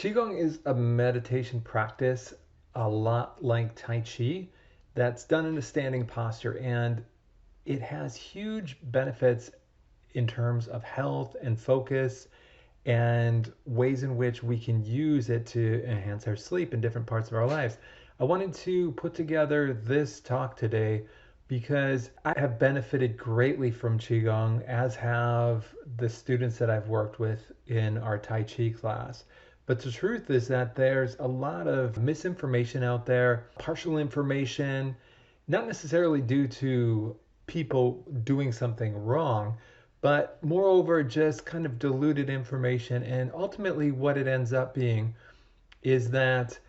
Qigong is a meditation practice a lot like Tai Chi that's done in a standing posture, and it has huge benefits in terms of health and focus and ways in which we can use it to enhance our sleep in different parts of our lives. I wanted to put together this talk today because I have benefited greatly from Qigong, as have the students that I've worked with in our Tai Chi class. But the truth is that there's a lot of misinformation out there, partial information, not necessarily due to people doing something wrong, but moreover, just kind of diluted information. And ultimately, what it ends up being is that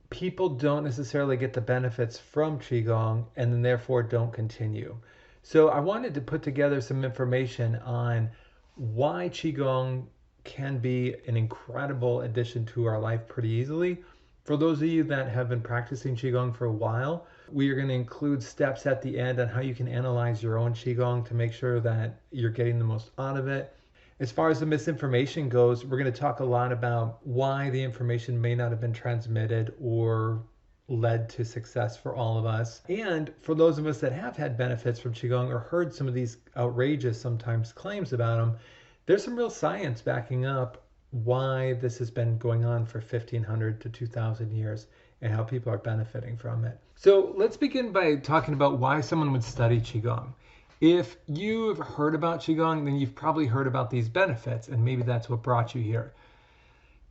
people don't necessarily get the benefits from Qigong and then therefore don't continue. So I wanted to put together some information on why Qigong can be an incredible addition to our life pretty easily. For those of you that have been practicing Qigong for a while, we are going to include steps at the end on how you can analyze your own Qigong to make sure that you're getting the most out of it. As far as the misinformation goes, we're going to talk a lot about why the information may not have been transmitted or led to success for all of us. And for those of us that have had benefits from Qigong or heard some of these outrageous sometimes claims about them, there's some real science backing up why this has been going on for 1,500 to 2,000 years and how people are benefiting from it. So let's begin by talking about why someone would study Qigong. If you've heard about Qigong, then you've probably heard about these benefits, and maybe that's what brought you here.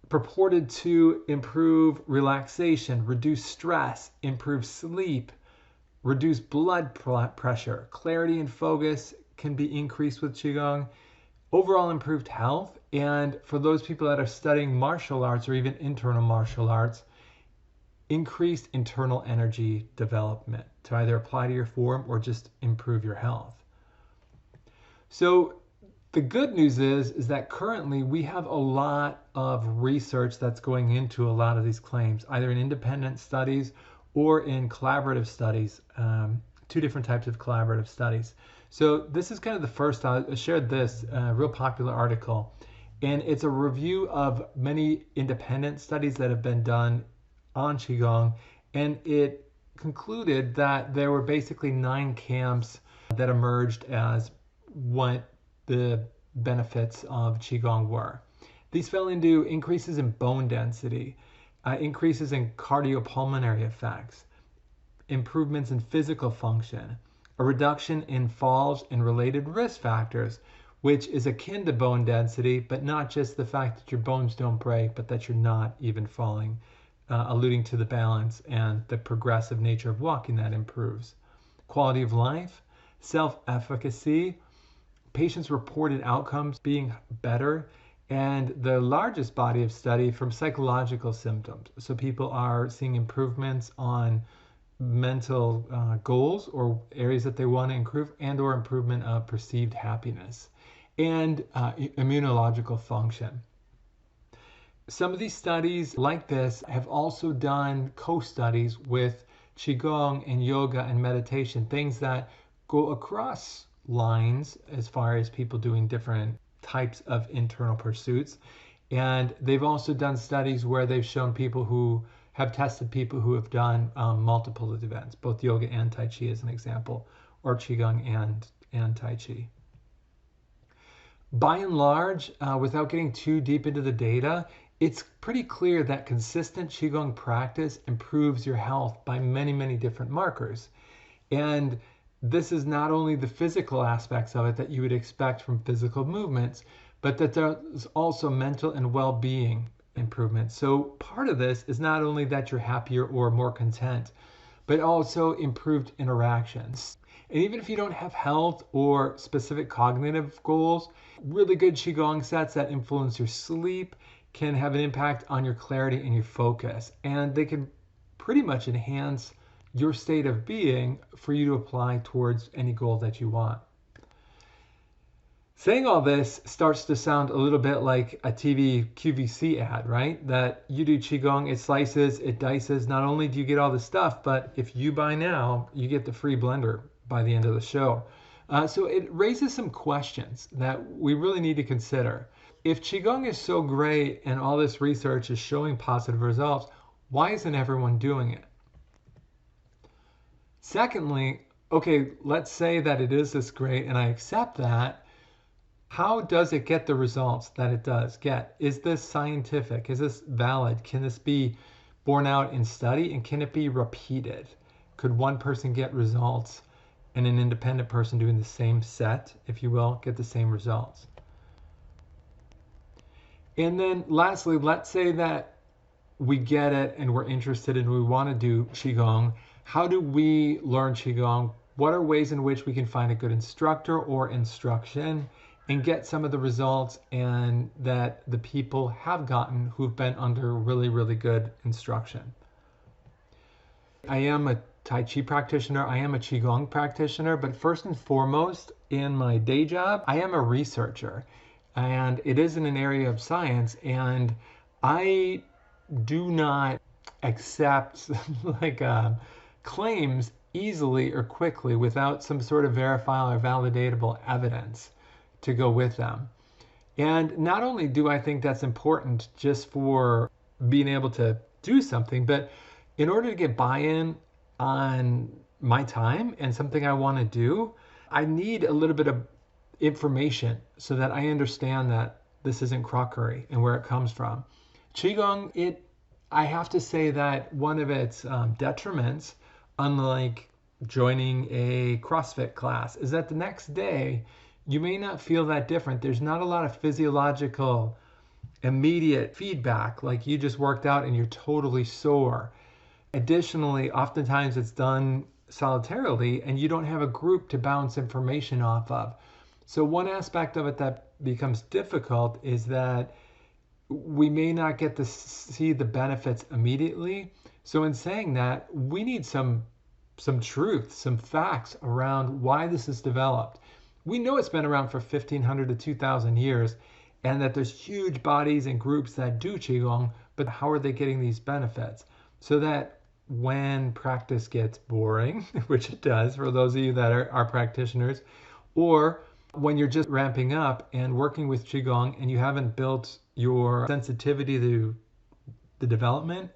Purported to improve relaxation, reduce stress, improve sleep, reduce blood pressure, clarity and focus can be increased with Qigong, overall improved health, and for those people that are studying martial arts or even internal martial arts, increased internal energy development to either apply to your form or just improve your health. So the good news is that currently we have a lot of research that's going into a lot of these claims, either in independent studies or in collaborative studies, two different types of collaborative studies. So this is kind of the first. I shared this real popular article, and it's a review of many independent studies that have been done on Qigong, and it concluded that there were basically 9 camps that emerged as what the benefits of Qigong were. These fell into increases in bone density, increases in cardiopulmonary effects, improvements in physical function, a reduction in falls and related risk factors, which is akin to bone density, but not just the fact that your bones don't break, but that you're not even falling, alluding to the balance and the progressive nature of walking that improves. Quality of life, self-efficacy, patients' reported outcomes being better, and the largest body of study from psychological symptoms. So people are seeing improvements on mental goals or areas that they want to improve, and or improvement of perceived happiness and immunological function. Some of these studies like this have also done co-studies with Qigong and yoga and meditation, things that go across lines as far as people doing different types of internal pursuits. And they've also done studies where they've shown people who have tested people who have done multiple events, both yoga and Tai Chi as an example, or Qigong and Tai Chi. By and large, without getting too deep into the data, it's pretty clear that consistent Qigong practice improves your health by many, many different markers. And this is not only the physical aspects of it that you would expect from physical movements, but that there's also mental and well-being improvements. So part of this is not only that you're happier or more content, but also improved interactions. And even if you don't have health or specific cognitive goals, really good Qigong sets that influence your sleep can have an impact on your clarity and your focus. And they can pretty much enhance your state of being for you to apply towards any goal that you want. Saying all this starts to sound a little bit like a TV QVC ad, right? That you do Qigong, it slices, it dices. Not only do you get all the stuff, but if you buy now, you get the free blender by the end of the show. So it raises some questions that we really need to consider. if Qigong is so great and all this research is showing positive results, why isn't everyone doing it? Secondly, okay, let's say that it is this great and I accept that. How does it get the results that it does get? Is this scientific? Is this valid? Can this be borne out in study, and can it be repeated? Could one person get results and an independent person doing the same set, if you will, get the same results? And then lastly, let's say that we get it and we're interested and we want to do Qigong. How do we learn Qigong? What are ways in which we can find a good instructor or instruction and get some of the results and that the people have gotten who've been under really, really good instruction? I am a Tai Chi practitioner. I am a Qigong practitioner, but first and foremost, in my day job, I am a researcher, and it is in an area of science, and I do not accept claims easily or quickly without some sort of verifiable or validatable evidence to go with them. And not only do I think that's important just for being able to do something, but in order to get buy-in on my time and something I want to do, I need a little bit of information so that I understand that this isn't crockery and where it comes from. Qigong, I have to say that one of its detriments, unlike joining a CrossFit class, is that the next day you may not feel that different. There's not a lot of physiological immediate feedback, like you just worked out and you're totally sore. Additionally, oftentimes it's done solitarily and you don't have a group to bounce information off of. So one aspect of it that becomes difficult is that we may not get to see the benefits immediately. So in saying that, we need some truth, some facts around why this is developed. We know it's been around for 1,500 to 2,000 years and that there's huge bodies and groups that do Qigong, but how are they getting these benefits? So that when practice gets boring, which it does for those of you that are practitioners, or when you're just ramping up and working with Qigong and you haven't built your sensitivity to the development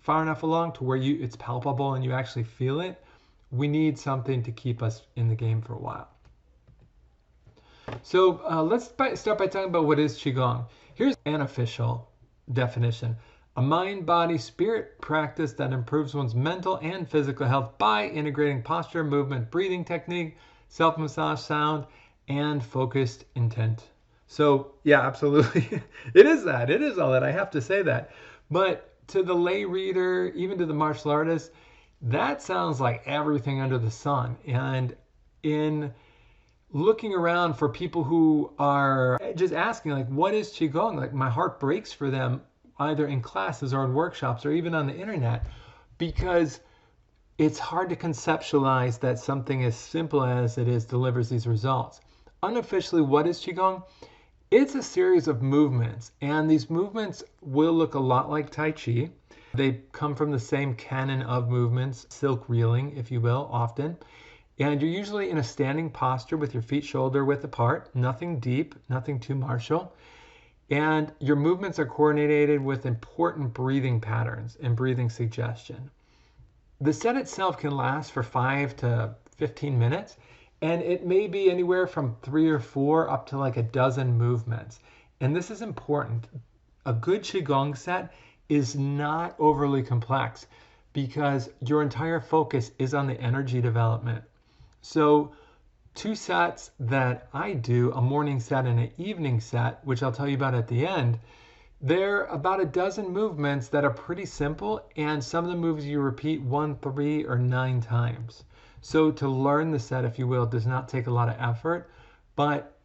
far enough along to where it's palpable and you actually feel it, we need something to keep us in the game for a while. So let's start by talking about what is Qigong. Here's an official definition. A mind, body, spirit practice that improves one's mental and physical health by integrating posture, movement, breathing technique, self-massage, sound, and focused intent. So yeah, absolutely. It is that. It is all that. I have to say that. But to the lay reader, even to the martial artist, that sounds like everything under the sun. And in looking around for people who are just asking, like, what is Qigong? Like, my heart breaks for them, either in classes or in workshops or even on the internet, because it's hard to conceptualize that something as simple as it is delivers these results. Unofficially, what is Qigong? It's a series of movements, and these movements will look a lot like Tai Chi. They come from the same canon of movements, silk reeling, if you will, often. And you're usually in a standing posture with your feet shoulder width apart, nothing deep, nothing too martial. And your movements are coordinated with important breathing patterns and breathing suggestion. The set itself can last for 5 to 15 minutes, and it may be anywhere from 3 or 4 up to like a dozen movements. And this is important. A good Qigong set is not overly complex because your entire focus is on the energy development. So 2 sets that I do, a morning set and an evening set, which I'll tell you about at the end, they're about a dozen movements that are pretty simple, and some of the moves you repeat 1, 3, or 9 times. So to learn the set, if you will, does not take a lot of effort, but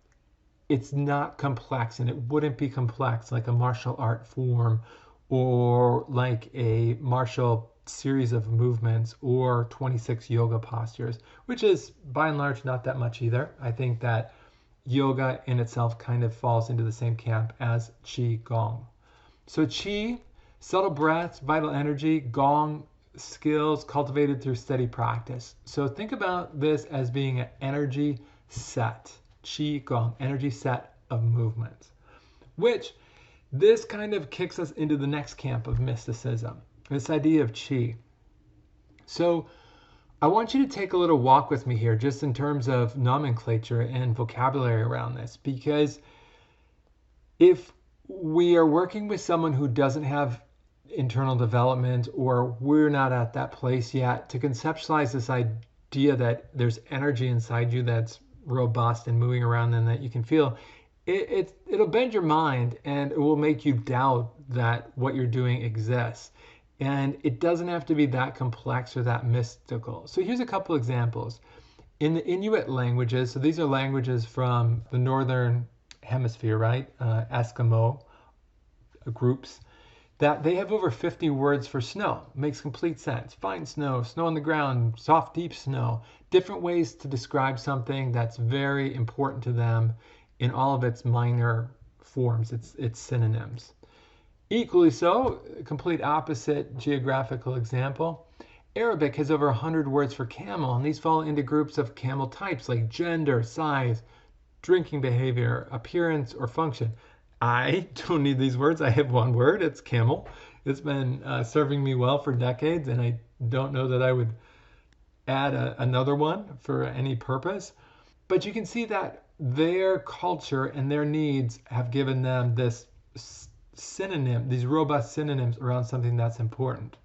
it's not complex, and it wouldn't be complex like a martial art form or like a martial series of movements or 26 yoga postures, which is by and large not that much either. I think that yoga in itself kind of falls into the same camp as Qigong. So Qi, subtle breaths, vital energy; Gong, skills cultivated through steady practice. So think about this as being an energy set. Qigong, energy set of movements. which this kind of kicks us into the next camp of mysticism, this idea of Qi. So I want you to take a little walk with me here, just in terms of nomenclature and vocabulary around this, because if we are working with someone who doesn't have internal development, or we're not at that place yet to conceptualize this idea that there's energy inside you that's robust and moving around and that you can feel, it'll bend your mind and it will make you doubt that what you're doing exists. And it doesn't have to be that complex or that mystical. So here's a couple examples. In the Inuit languages, so these are languages from the northern hemisphere, right? Eskimo groups, that they have over 50 words for snow. Makes complete sense. Fine snow, snow on the ground, soft, deep snow. Different ways to describe something that's very important to them in all of its minor forms, its synonyms. Equally so, complete opposite geographical example. Arabic has over 100 words for camel, and these fall into groups of camel types like gender, size, drinking behavior, appearance, or function. I don't need these words. I have one word. It's camel. It's been serving me well for decades, and I don't know that I would add another one for any purpose. But you can see that their culture and their needs have given them this synonym, these robust synonyms around something that's important.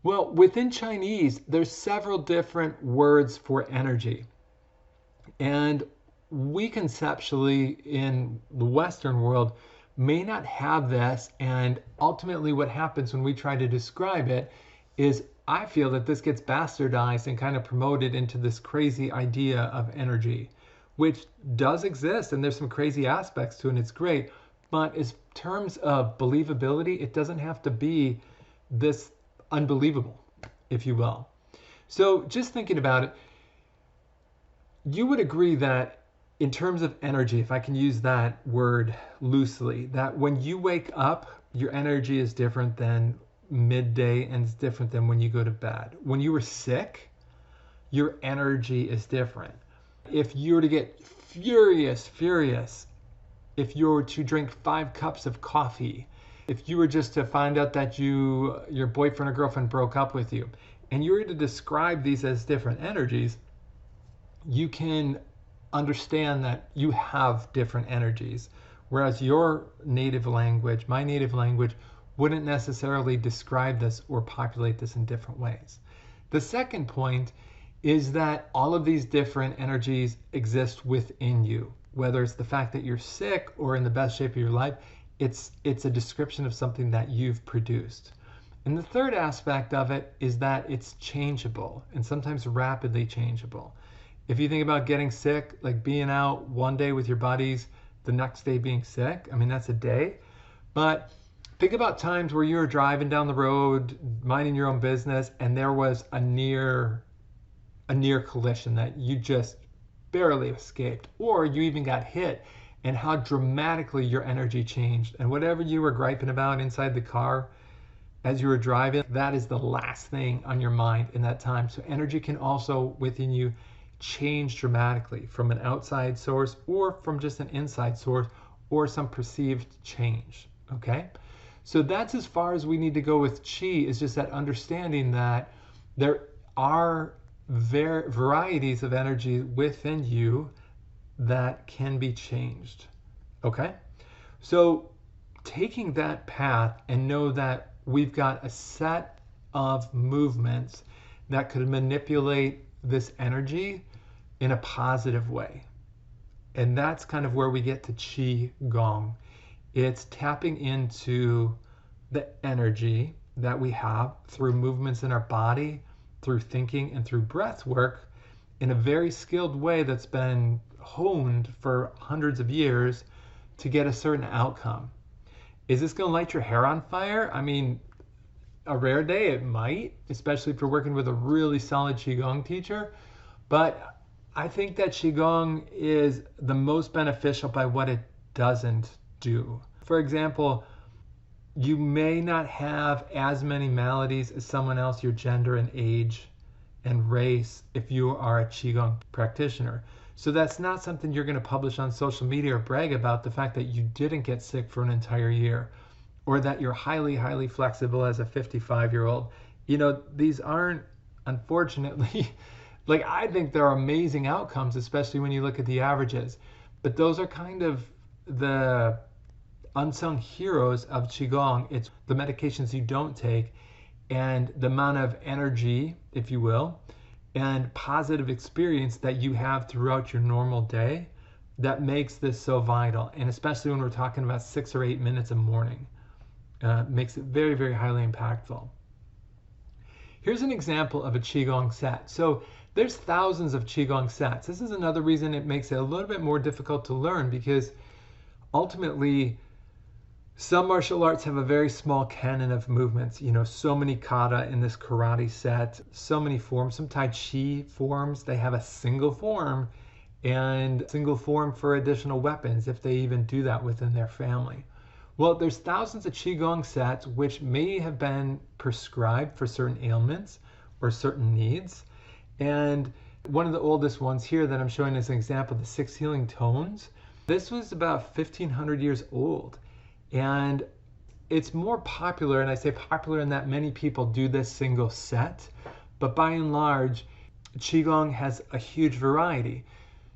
Well, within Chinese, there's several different words for energy. And we conceptually in the Western world may not have this, and ultimately what happens when we try to describe it is I feel that this gets bastardized and kind of promoted into this crazy idea of energy, which does exist, and there's some crazy aspects to it, and it's great, but in terms of believability, it doesn't have to be this unbelievable, if you will. So just thinking about it, you would agree that in terms of energy, if I can use that word loosely, that when you wake up, your energy is different than midday and it's different than when you go to bed. When you were sick, your energy is different. If you were to get furious, if you were to drink 5 cups of coffee, if you were just to find out that your boyfriend or girlfriend broke up with you, and you were to describe these as different energies, you can understand that you have different energies, whereas your native language, my native language, wouldn't necessarily describe this or populate this in different ways. The second point is that all of these different energies exist within you. Whether it's the fact that you're sick or in the best shape of your life, it's a description of something that you've produced. And the third aspect of it is that it's changeable and sometimes rapidly changeable. If you think about getting sick, like being out one day with your buddies, the next day being sick, I mean, that's a day. But think about times where you were driving down the road, minding your own business, and there was a near collision that you just barely escaped, or you even got hit, and how dramatically your energy changed. And whatever you were griping about inside the car as you were driving, that is the last thing on your mind in that time. So energy can also within you change dramatically from an outside source or from just an inside source or some perceived change. Okay, so that's as far as we need to go with Qi, is just that understanding that there are varieties of energy within you that can be changed. Okay, so taking that path and know that we've got a set of movements that could manipulate this energy in a positive way. And that's kind of where we get to Qigong. It's tapping into the energy that we have through movements in our body, through thinking, and through breath work in a very skilled way that's been honed for hundreds of years to get a certain outcome. Is this going to light your hair on fire? I mean, a rare day it might, especially if you're working with a really solid Qigong teacher. But I think that Qigong is the most beneficial by what it doesn't do. For example, you may not have as many maladies as someone else, your gender and age and race, if you are a Qigong practitioner. So that's not something you're going to publish on social media or brag about the fact that you didn't get sick for an entire year, or that you're highly, highly flexible as a 55-year-old. These aren't, unfortunately, like, I think they're amazing outcomes, especially when you look at the averages. But those are kind of the unsung heroes of Qigong. It's the medications you don't take and the amount of energy, if you will, and positive experience that you have throughout your normal day that makes this so vital. And especially when we're talking about 6 or 8 minutes a morning, makes it very, very highly impactful. Here's an example of a Qigong set. So there's thousands of Qigong sets. This is another reason it makes it a little bit more difficult to learn, because ultimately some martial arts have a very small canon of movements. So many kata in this karate set, so many forms. Some Tai Chi forms, they have a single form and single form for additional weapons, if they even do that within their family. Well, there's thousands of Qigong sets which may have been prescribed for certain ailments or certain needs. And one of the oldest ones here that I'm showing as an example, the 6 Healing Tones, this was about 1,500 years old. And it's more popular, and I say popular in that many people do this single set, but by and large, Qigong has a huge variety.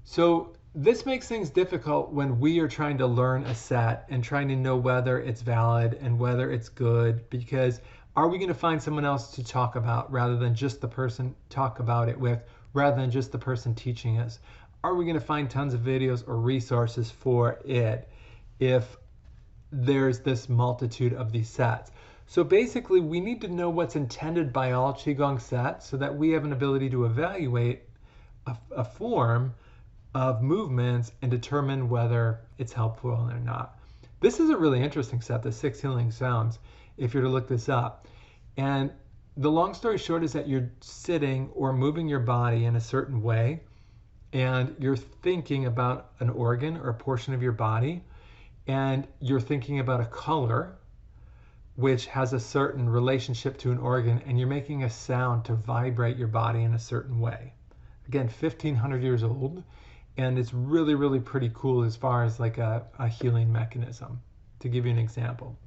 So this makes things difficult when we are trying to learn a set and trying to know whether it's valid and whether it's good, because are we going to find someone else to talk about rather than just the person talk about it with, rather than just the person teaching us? Are we going to find tons of videos or resources for it if there's this multitude of these sets? So basically, we need to know what's intended by all Qigong sets so that we have an ability to evaluate a form of movements and determine whether it's helpful or not. This is a really interesting set, the 6 Healing Sounds, if you're to look this up. And the long story short is that you're sitting or moving your body in a certain way, and you're thinking about an organ or a portion of your body, and you're thinking about a color which has a certain relationship to an organ, and you're making a sound to vibrate your body in a certain way. Again, 1,500 years old, and it's really, really pretty cool as far as like a healing mechanism, to give you an example.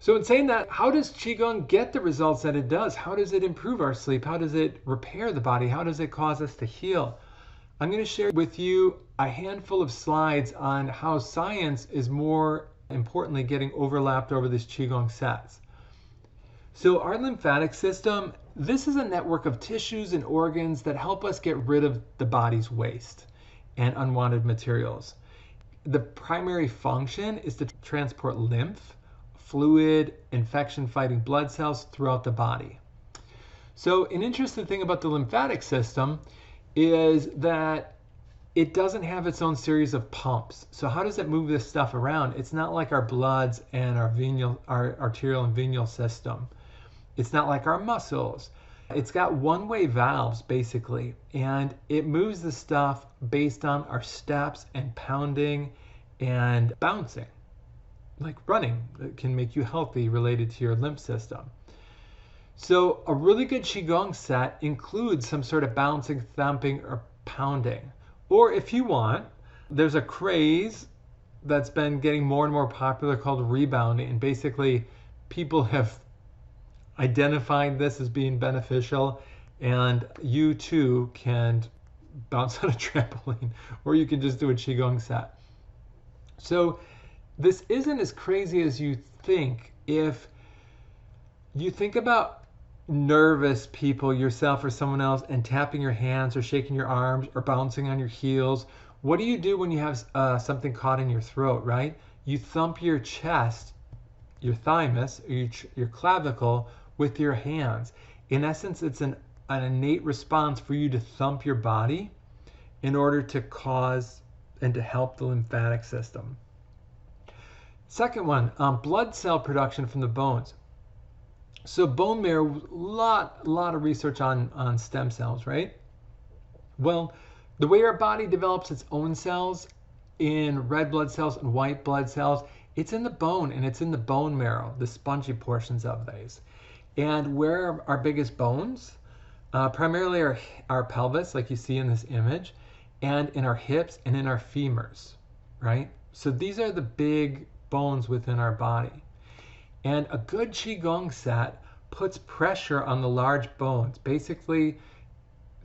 So in saying that, how does Qigong get the results that it does? How does it improve our sleep? How does it repair the body? How does it cause us to heal? I'm going to share with you a handful of slides on how science is more importantly getting overlapped over these Qigong sets. So our lymphatic system, this is a network of tissues and organs that help us get rid of the body's waste and unwanted materials. The primary function is to transport lymph, fluid, infection-fighting blood cells throughout the body. So an interesting thing about the lymphatic system is that it doesn't have its own series of pumps. So how does it move this stuff around? It's not like our bloods and our arterial and venous system. It's not like our muscles. It's got one-way valves basically, and it moves the stuff based on our steps and pounding and bouncing. Like running, that can make you healthy related to your lymph system. So a really good Qigong set includes some sort of bouncing, thumping, or pounding. Or if you want, there's a craze that's been getting more and more popular called rebounding. And basically, people have identified this as being beneficial. And you too can bounce on a trampoline, or you can just do a Qigong set. So this isn't as crazy as you think. If you think about nervous people, yourself or someone else, and tapping your hands or shaking your arms or bouncing on your heels, what do you do when you have something caught in your throat, right? You thump your chest, your thymus, or your clavicle with your hands. In essence, it's an innate response for you to thump your body in order to cause and to help the lymphatic system. Second one, blood cell production from the bones. So bone marrow, lot of research on stem cells, right? Well, the way our body develops its own cells in red blood cells and white blood cells, it's in the bone, and it's in the bone marrow, the spongy portions of these. And where are our biggest bones? Primarily our pelvis, like you see in this image, and in our hips and in our femurs, right? So these are the big bones within our body. And a good Qigong set puts pressure on the large bones. Basically,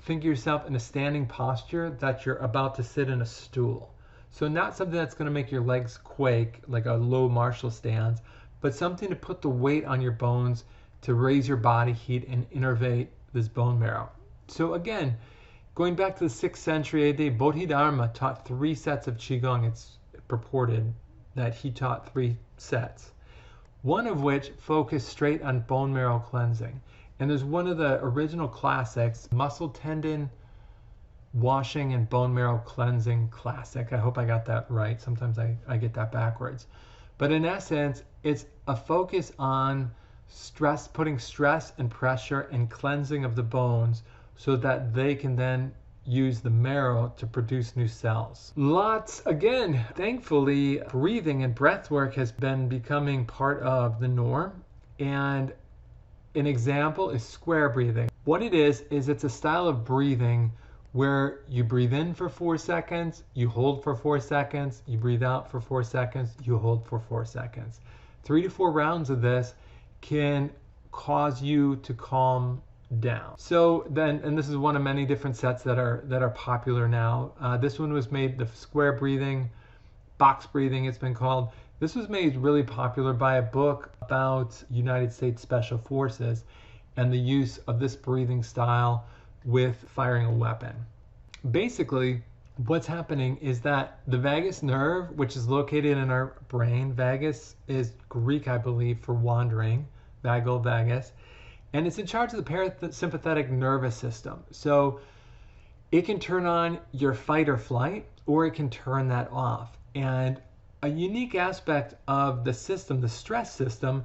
think of yourself in a standing posture that you're about to sit in a stool. So not something that's going to make your legs quake like a low Marshall stance, but something to put the weight on your bones to raise your body heat and innervate this bone marrow. So again, going back to the 6th century AD, Bodhidharma taught 3 sets of Qigong. It's purported that he taught 3 sets, one of which focused straight on bone marrow cleansing. And there's one of the original classics, Muscle Tendon Washing and Bone Marrow Cleansing Classic. I hope I got that right. Sometimes I get that backwards. But in essence, it's a focus on stress, putting stress and pressure and cleansing of the bones so that they can then use the marrow to produce new cells. Again, thankfully, breathing and breath work has been becoming part of the norm. And an example is square breathing. What it is it's a style of breathing where you breathe in for 4 seconds, you hold for 4 seconds, you breathe out for 4 seconds, you hold for 4 seconds. 3 to 4 rounds of this can cause you to calm down. So then, and this is one of many different sets that are popular now. This one was made, the square breathing, box breathing it's been called. This was made really popular by a book about United States Special Forces and the use of this breathing style with firing a weapon. Basically, what's happening is that the vagus nerve, which is located in our brain, vagus is Greek, I believe, for wandering, vagal, vagus, and it's in charge of the parasympathetic nervous system. So it can turn on your fight or flight, or it can turn that off. And a unique aspect of the system, the stress system,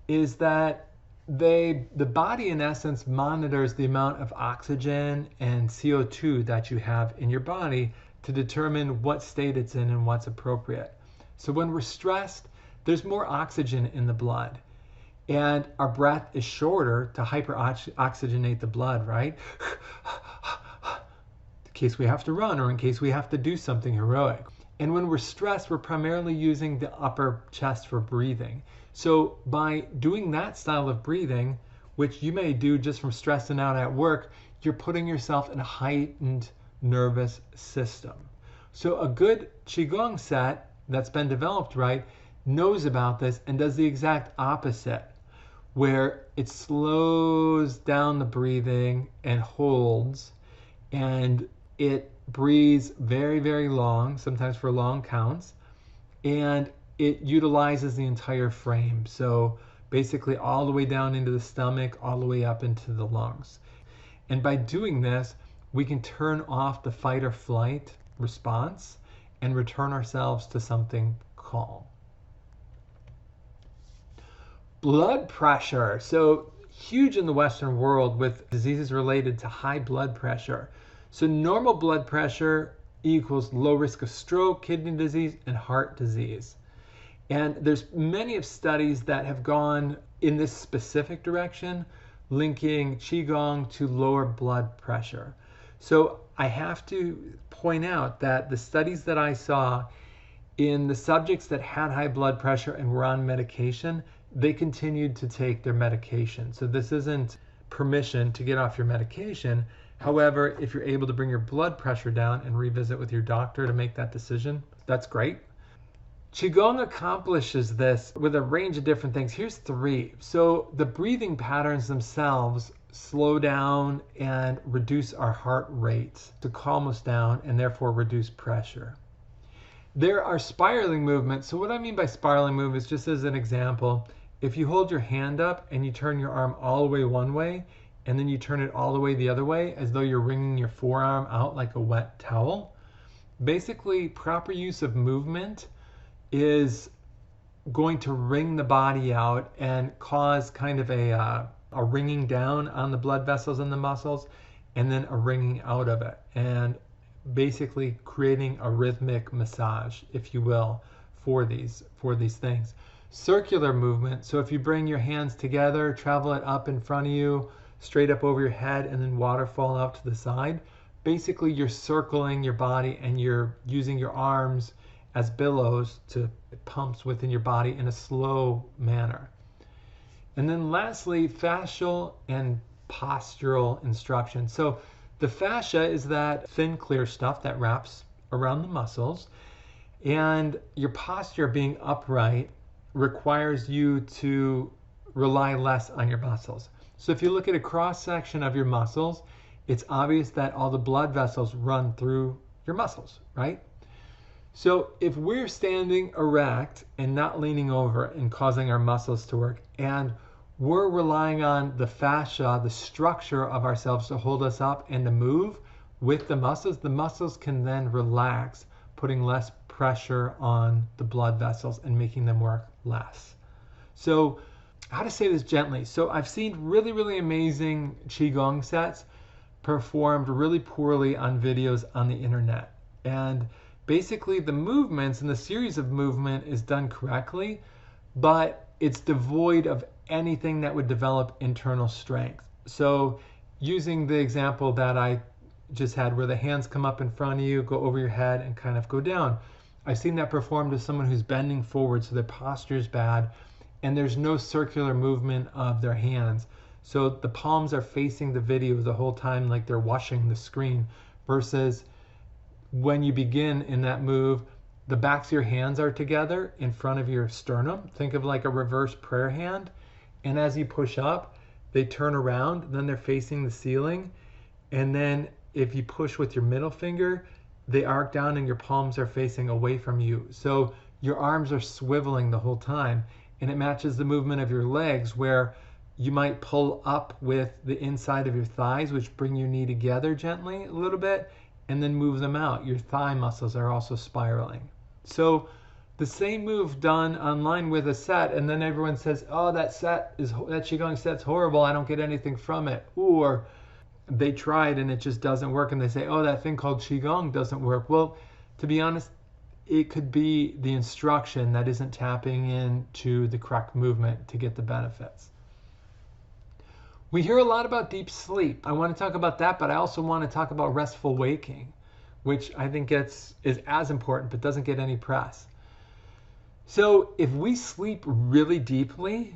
is that the body in essence monitors the amount of oxygen and CO2 that you have in your body to determine what state it's in and what's appropriate. So when we're stressed, there's more oxygen in the blood, and our breath is shorter to hyperoxygenate the blood, right? In case we have to run or in case we have to do something heroic. And when we're stressed, we're primarily using the upper chest for breathing. So by doing that style of breathing, which you may do just from stressing out at work, you're putting yourself in a heightened nervous system. So a good Qigong set that's been developed right knows about this and does the exact opposite, where it slows down the breathing and holds, and it breathes very, very long, sometimes for long counts, and it utilizes the entire frame. So basically all the way down into the stomach, all the way up into the lungs. And by doing this, we can turn off the fight or flight response and return ourselves to something calm. Blood pressure. So huge in the Western world with diseases related to high blood pressure. So normal blood pressure equals low risk of stroke, kidney disease, and heart disease. And there's many of studies that have gone in this specific direction, linking Qigong to lower blood pressure. So I have to point out that the studies that I saw in the subjects that had high blood pressure and were on medication, they continued to take their medication. So this isn't permission to get off your medication. However, if you're able to bring your blood pressure down and revisit with your doctor to make that decision, that's great. Qigong accomplishes this with a range of different things. Here's 3. So the breathing patterns themselves slow down and reduce our heart rate to calm us down and therefore reduce pressure. There are spiraling movements. So what I mean by spiraling movements, just as an example, if you hold your hand up and you turn your arm all the way one way and then you turn it all the way the other way as though you're wringing your forearm out like a wet towel, basically proper use of movement is going to wring the body out and cause kind of a wringing down on the blood vessels and the muscles, and then a wringing out of it, and basically creating a rhythmic massage, if you will, for these things. Circular movement. So if you bring your hands together, travel it up in front of you, straight up over your head, and then waterfall out to the side, basically you're circling your body and you're using your arms as billows to pumps within your body in a slow manner. And then lastly, fascial and postural instruction. So the fascia is that thin, clear stuff that wraps around the muscles, and your posture being upright requires you to rely less on your muscles. So if you look at a cross section of your muscles, it's obvious that all the blood vessels run through your muscles, right? So if we're standing erect and not leaning over and causing our muscles to work, and we're relying on the fascia, the structure of ourselves to hold us up and to move with the muscles can then relax, putting less pressure on the blood vessels and making them work less. So how to say this gently? So I've seen really, really amazing Qigong sets performed really poorly on videos on the internet. And basically the movements and the series of movement is done correctly, but it's devoid of anything that would develop internal strength. So using the example that I just had where the hands come up in front of you, go over your head and kind of go down. I've seen that performed to someone who's bending forward so their posture is bad and there's no circular movement of their hands. So the palms are facing the video the whole time like they're watching the screen, versus when you begin in that move, the backs of your hands are together in front of your sternum. Think of like a reverse prayer hand. And as you push up, they turn around, then they're facing the ceiling. And then if you push with your middle finger, they arc down and your palms are facing away from you. So your arms are swiveling the whole time. And it matches the movement of your legs, where you might pull up with the inside of your thighs, which bring your knee together gently a little bit, and then move them out. Your thigh muscles are also spiraling. So the same move done online with a set, and then everyone says, oh, that Qigong set's horrible, I don't get anything from it. Or they tried and it just doesn't work, and they say, oh, that thing called Qigong doesn't work. Well, to be honest, it could be the instruction that isn't tapping into the correct movement to get the benefits. We hear a lot about deep sleep. I want to talk about that, but I also want to talk about restful waking, which I think is as important but doesn't get any press. So if we sleep really deeply,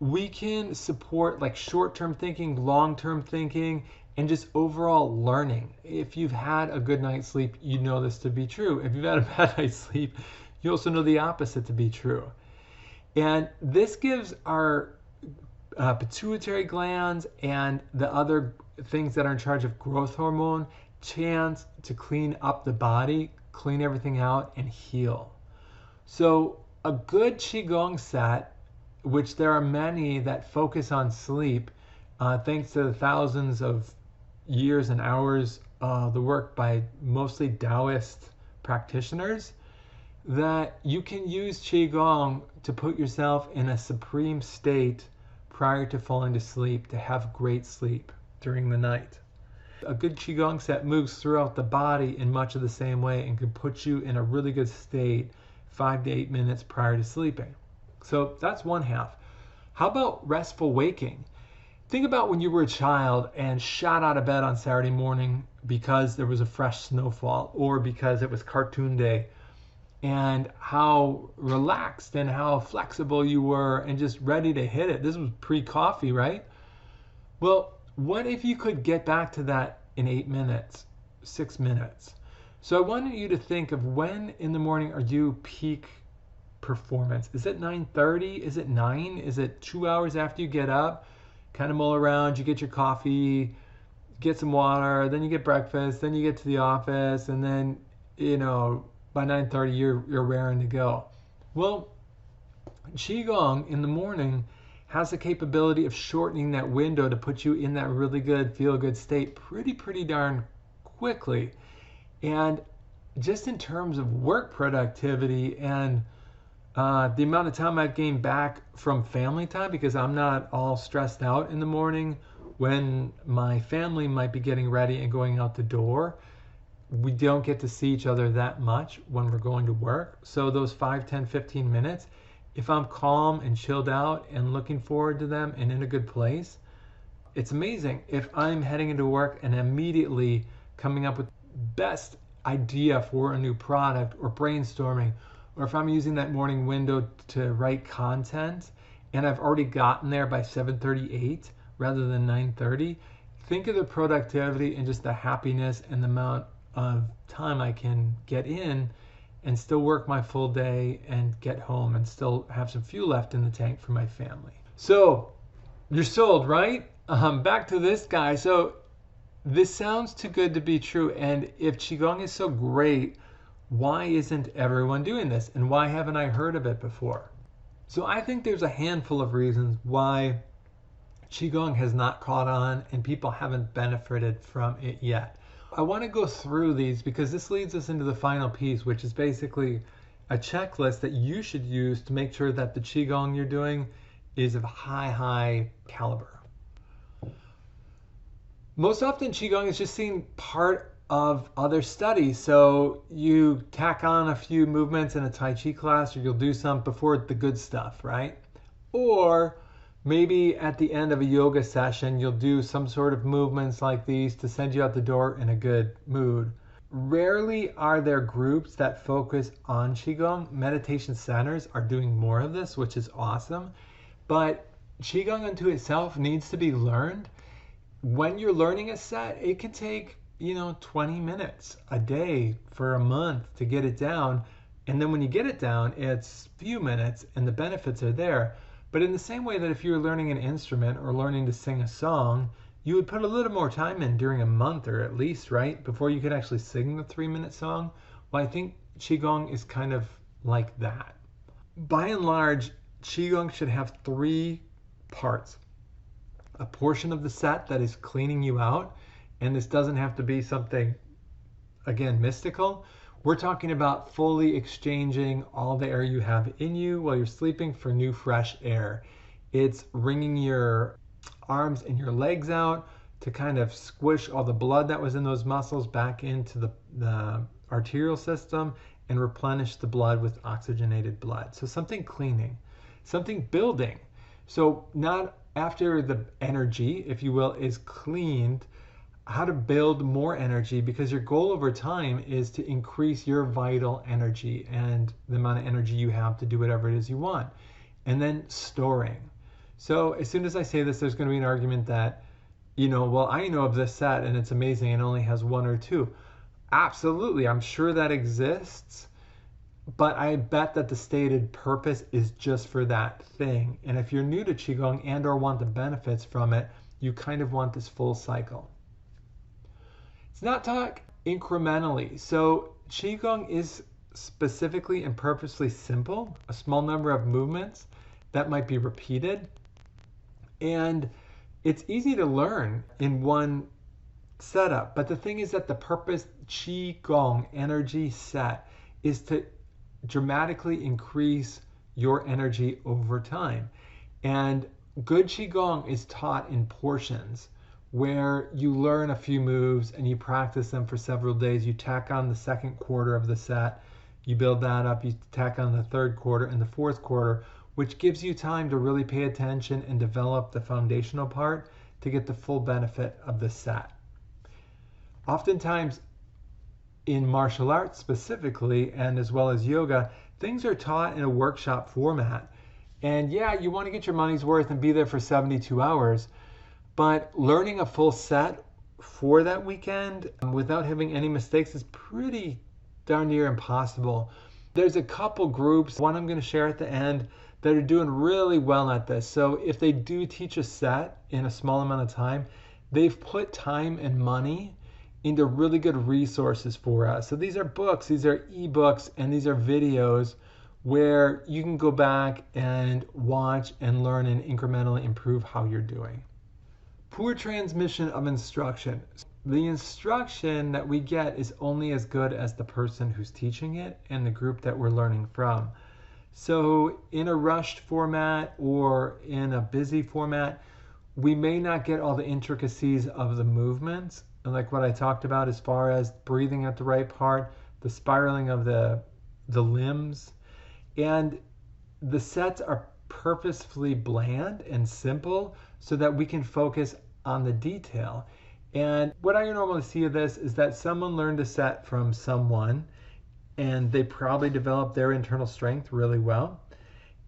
we can support like short-term thinking, long-term thinking, and just overall learning. If you've had a good night's sleep, you know this to be true. If you've had a bad night's sleep, you also know the opposite to be true. And this gives our pituitary glands and the other things that are in charge of growth hormone chance to clean up the body, clean everything out, and heal. So a good Qigong set, which there are many that focus on sleep, thanks to the thousands of years and hours, the work by mostly Taoist practitioners, that you can use Qigong to put yourself in a supreme state prior to falling to sleep, to have great sleep during the night. A good Qigong set moves throughout the body in much of the same way and can put you in a really good state 5 to 8 minutes prior to sleeping. So that's one half. How about restful waking? Think about when you were a child and shot out of bed on Saturday morning because there was a fresh snowfall or because it was cartoon day, and how relaxed and how flexible you were and just ready to hit it. This was pre-coffee, right? Well, what if you could get back to that in 8 minutes, 6 minutes? So I wanted you to think of when in the morning are you peak performance? Is it 9:30? Is it 9? Is it 2 hours after you get up? Kind of mull around, you get your coffee, get some water, then you get breakfast, then you get to the office, and then, by 9:30 you're raring to go. Well, Qigong in the morning has the capability of shortening that window to put you in that really good, feel-good state pretty darn quickly. And just in terms of work productivity and the amount of time I've gained back from family time, because I'm not all stressed out in the morning when my family might be getting ready and going out the door. We don't get to see each other that much when we're going to work. So those 5, 10, 15 minutes, if I'm calm and chilled out and looking forward to them and in a good place, it's amazing. If I'm heading into work and immediately coming up with best idea for a new product or brainstorming, or if I'm using that morning window to write content and I've already gotten there by 7:38 rather than 9:30, think of the productivity and just the happiness and the amount of time I can get in and still work my full day and get home and still have some fuel left in the tank for my family. So you're sold, right? Back to this guy. So this sounds too good to be true. And if Qigong is so great, why isn't everyone doing this? And why haven't I heard of it before? So I think there's a handful of reasons why Qigong has not caught on and people haven't benefited from it yet. I want to go through these because this leads us into the final piece, which is basically a checklist that you should use to make sure that the Qigong you're doing is of high caliber. Most often Qigong is just seen part of other studies. So you tack on a few movements in a Tai Chi class, or you'll do some before the good stuff, right? Or maybe at the end of a yoga session, you'll do some sort of movements like these to send you out the door in a good mood. Rarely are there groups that focus on Qigong. Meditation centers are doing more of this, which is awesome. But Qigong unto itself needs to be learned. When you're learning a set, it can take, 20 minutes a day for a month to get it down. And then when you get it down, it's a few minutes and the benefits are there. But in the same way that if you're learning an instrument or learning to sing a song, you would put a little more time in during a month or at least, right, before you could actually sing the 3-minute song. Well, I think Qigong is kind of like that. By and large, Qigong should have 3 parts. A portion of the set that is cleaning you out, and this doesn't have to be something, again, mystical. We're talking about fully exchanging all the air you have in you while you're sleeping for new, fresh air. It's wringing your arms and your legs out to kind of squish all the blood that was in those muscles back into the arterial system and replenish the blood with oxygenated blood. So something cleaning, something building. So not after the energy, if you will, is cleaned, how to build more energy, because your goal over time is to increase your vital energy and the amount of energy you have to do whatever it is you want. And then storing. So as soon as I say this, there's going to be an argument that, well, I know of this set and it's amazing and only has 1 or 2. Absolutely, I'm sure that exists. But I bet that the stated purpose is just for that thing. And if you're new to Qigong and or want the benefits from it, you kind of want this full cycle. It's not taught incrementally. So Qigong is specifically and purposely simple, a small number of movements that might be repeated. And it's easy to learn in one setup. But the thing is that the purpose Qigong energy set is to dramatically increase your energy over time. And good Qigong is taught in portions where you learn a few moves and you practice them for several days. You tack on the second quarter of the set, you build that up, you tack on the third quarter and the fourth quarter, which gives you time to really pay attention and develop the foundational part to get the full benefit of the set. Oftentimes, in martial arts specifically, and as well as yoga, things are taught in a workshop format. And yeah, you want to get your money's worth and be there for 72 hours, but learning a full set for that weekend without having any mistakes is pretty darn near impossible. There's a couple groups, one I'm going to share at the end, that are doing really well at this. So if they do teach a set in a small amount of time, they've put time and money into really good resources for us. So these are books, these are ebooks, and these are videos where you can go back and watch and learn and incrementally improve how you're doing. Poor transmission of instruction. The instruction that we get is only as good as the person who's teaching it and the group that we're learning from. So in a rushed format or in a busy format, we may not get all the intricacies of the movements, like what I talked about as far as breathing at the right part, the spiraling of the limbs. And the sets are purposefully bland and simple so that we can focus on the detail. And what I normally see of this is that someone learned a set from someone and they probably developed their internal strength really well.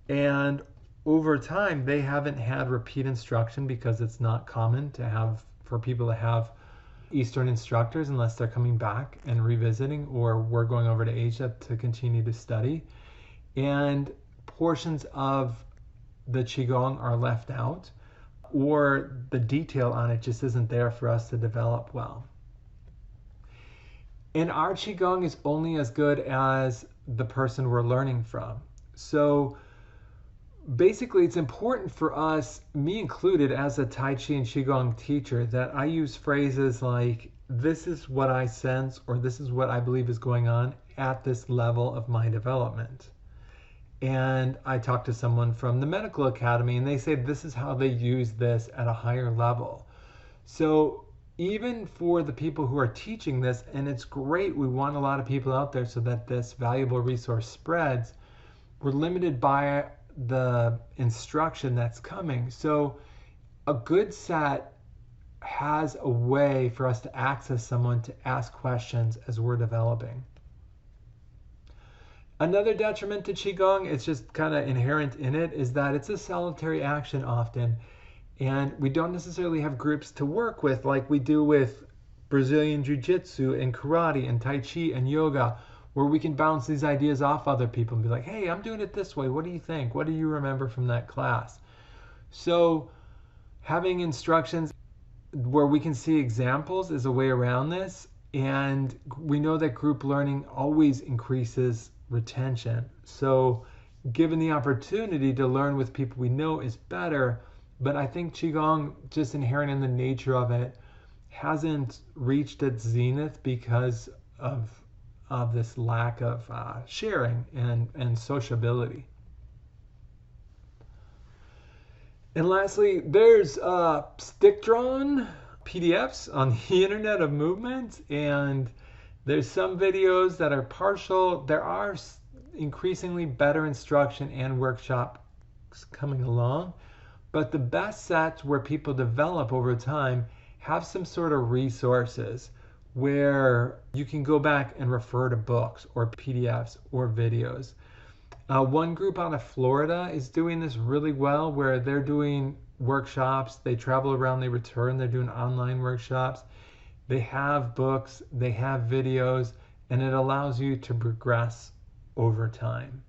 And over time, they haven't had repeat instruction because it's not common to have for people to have Eastern instructors unless they're coming back and revisiting, or we're going over to Asia to continue to study. And portions of the Qigong are left out, or the detail on it just isn't there for us to develop well. And our Qigong is only as good as the person we're learning from. So basically, it's important for us, me included, as a Tai Chi and Qigong teacher, that I use phrases like, this is what I sense, or this is what I believe is going on at this level of my development. And I talk to someone from the medical academy and they say this is how they use this at a higher level. So even for the people who are teaching this, and it's great, we want a lot of people out there so that this valuable resource spreads, we're limited by the instruction that's coming. So a good set has a way for us to access someone to ask questions as we're developing. Another detriment to Qigong, it's just kind of inherent in it, is that it's a solitary action often. And we don't necessarily have groups to work with like we do with Brazilian Jiu-Jitsu and karate and Tai Chi and yoga, where we can bounce these ideas off other people and be like, hey, I'm doing it this way. What do you think? What do you remember from that class? So having instructions where we can see examples is a way around this. And we know that group learning always increases retention. So given the opportunity to learn with people we know is better. But I think Qigong, just inherent in the nature of it, hasn't reached its zenith because of this lack of sharing and sociability. And lastly, there's stick-drawn PDFs on the Internet of Movement, and there's some videos that are partial. There are increasingly better instruction and workshops coming along, but the best sets where people develop over time have some sort of resources where you can go back and refer to books or PDFs or videos. One group out of Florida is doing this really well, where they're doing workshops. They travel around, they return, they're doing online workshops. They have books, they have videos, and it allows you to progress over time.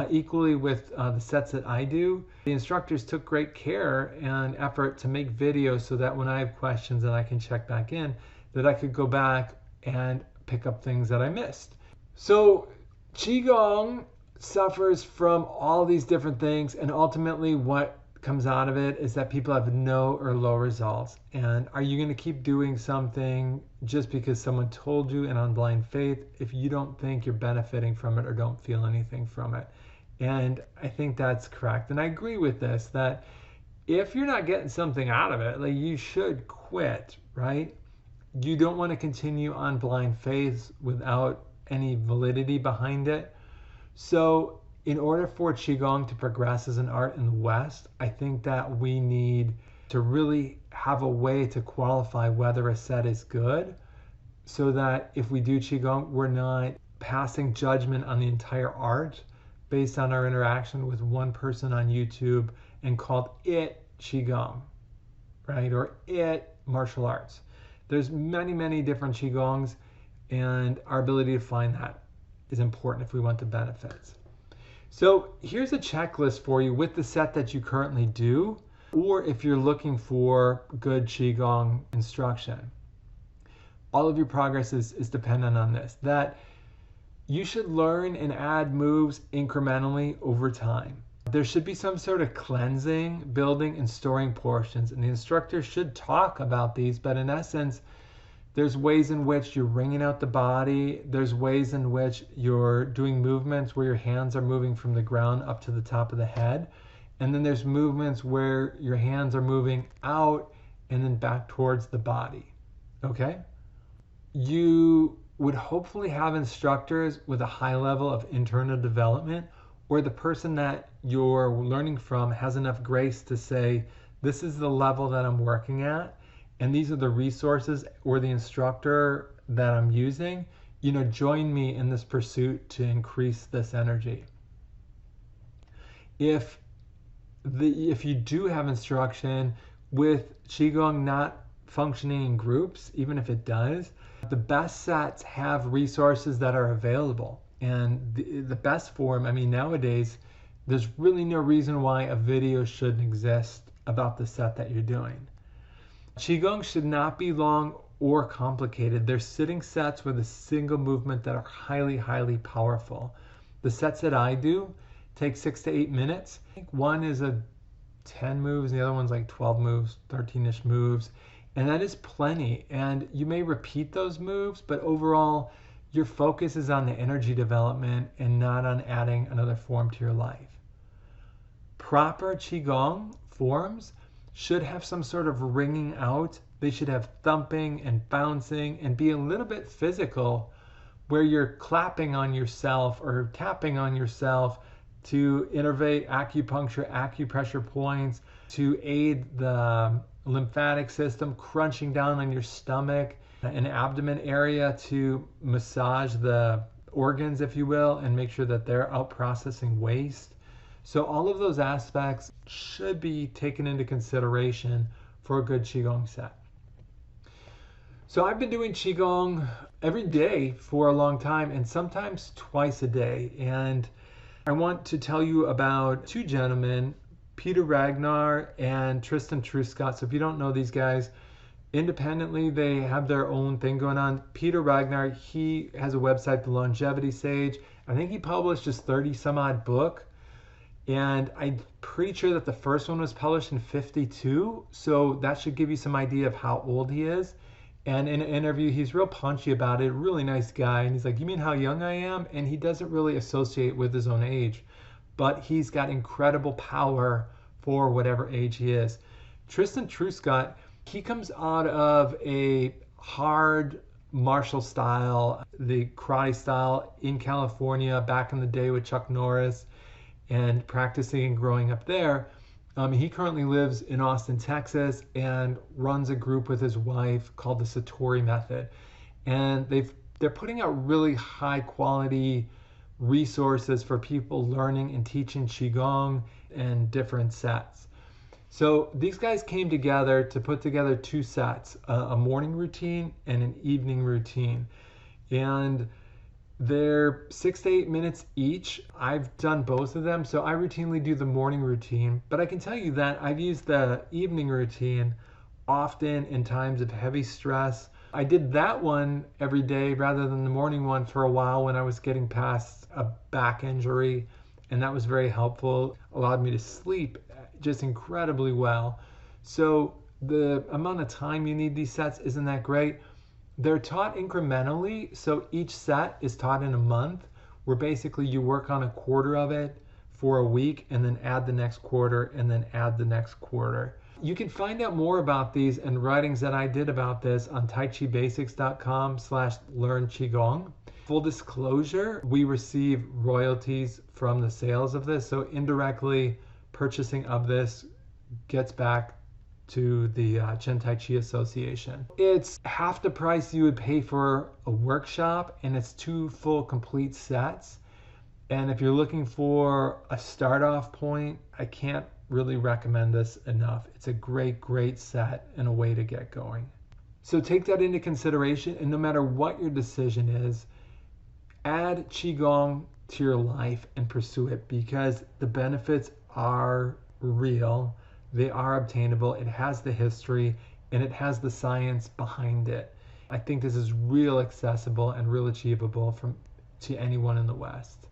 Equally with the sets that I do, the instructors took great care and effort to make videos so that when I have questions that I can check back in, that I could go back and pick up things that I missed. So Qigong suffers from all these different things, and ultimately what comes out of it is that people have no or low results. And are you going to keep doing something just because someone told you and on blind faith if you don't think you're benefiting from it or don't feel anything from it? And I think that's correct. And I agree with this, that if you're not getting something out of it, like, you should quit, right? You don't want to continue on blind faith without any validity behind it. So in order for Qigong to progress as an art in the West, I think that we need to really have a way to qualify whether a set is good, so that if we do Qigong, we're not passing judgment on the entire art based on our interaction with one person on YouTube and called it Qigong, right? Or it martial arts. There's many, many different Qigongs, and our ability to find that is important if we want the benefits. So here's a checklist for you with the set that you currently do, or if you're looking for good Qigong instruction. All of your progress is dependent on this, that you should learn and add moves incrementally over time. There should be some sort of cleansing, building, and storing portions, and the instructor should talk about these, but in essence, there's ways in which you're wringing out the body. There's ways in which you're doing movements where your hands are moving from the ground up to the top of the head. And then there's movements where your hands are moving out and then back towards the body, okay? You would hopefully have instructors with a high level of internal development, or the person that you're learning from has enough grace to say, this is the level that I'm working at, and these are the resources or the instructor that I'm using, join me in this pursuit to increase this energy. If you do have instruction with Qigong not functioning in groups, even if it does, the best sets have resources that are available. And the best form, nowadays, there's really no reason why a video shouldn't exist about the set that you're doing. Qigong should not be long or complicated. They're sitting sets with a single movement that are highly, highly powerful. The sets that I do take 6 to 8 minutes. I think one is a 10 moves, and the other one's like 12 moves, 13-ish moves. And that is plenty. And you may repeat those moves, but overall, your focus is on the energy development and not on adding another form to your life. Proper Qigong forms should have some sort of ringing out. They should have thumping and bouncing and be a little bit physical, where you're clapping on yourself or tapping on yourself to innervate acupuncture, acupressure points, to aid the lymphatic system, crunching down on your stomach and abdomen area to massage the organs, if you will, and make sure that they're out processing waste. So all of those aspects should be taken into consideration for a good Qigong set. So I've been doing Qigong every day for a long time, and sometimes twice a day. And I want to tell you about two gentlemen, Peter Ragnar and Tristan Truscott. So if you don't know these guys, independently, they have their own thing going on. Peter Ragnar, he has a website, The Longevity Sage. I think he published his 30 some odd book. And I'm pretty sure that the first one was published in 52. So that should give you some idea of how old he is. And in an interview, he's real punchy about it, really nice guy. And he's like, you mean how young I am? And he doesn't really associate with his own age, but he's got incredible power for whatever age he is. Tristan Truscott, he comes out of a hard martial style, the karate style in California back in the day with Chuck Norris, and practicing and growing up there. He currently lives in Austin, Texas, and runs a group with his wife called the Satori Method. And they're putting out really high quality resources for people learning and teaching Qigong and different sets. So these guys came together to put together two sets, a morning routine and an evening routine. And they're 6 to 8 minutes each. I've done both of them, so I routinely do the morning routine. But I can tell you that I've used the evening routine often in times of heavy stress. I did that one every day rather than the morning one for a while when I was getting past a back injury, and that was very helpful. Allowed me to sleep just incredibly well. So the amount of time you need these sets isn't that great. They're taught incrementally, so each set is taught in a month, where basically you work on a quarter of it for a week and then add the next quarter and then add the next quarter. You can find out more about these and writings that I did about this on taichibasics.com/learn Qigong. Full disclosure, we receive royalties from the sales of this, so indirectly purchasing of this gets back to the Chen Tai Chi Association. It's half the price you would pay for a workshop, and it's 2 full complete sets. And if you're looking for a start off point, I can't really recommend this enough. It's a great, great set and a way to get going. So take that into consideration, and no matter what your decision is, add Qigong to your life and pursue it, because the benefits are real. They are obtainable. It has the history and it has the science behind it. I think this is real accessible and real achievable to anyone in the West.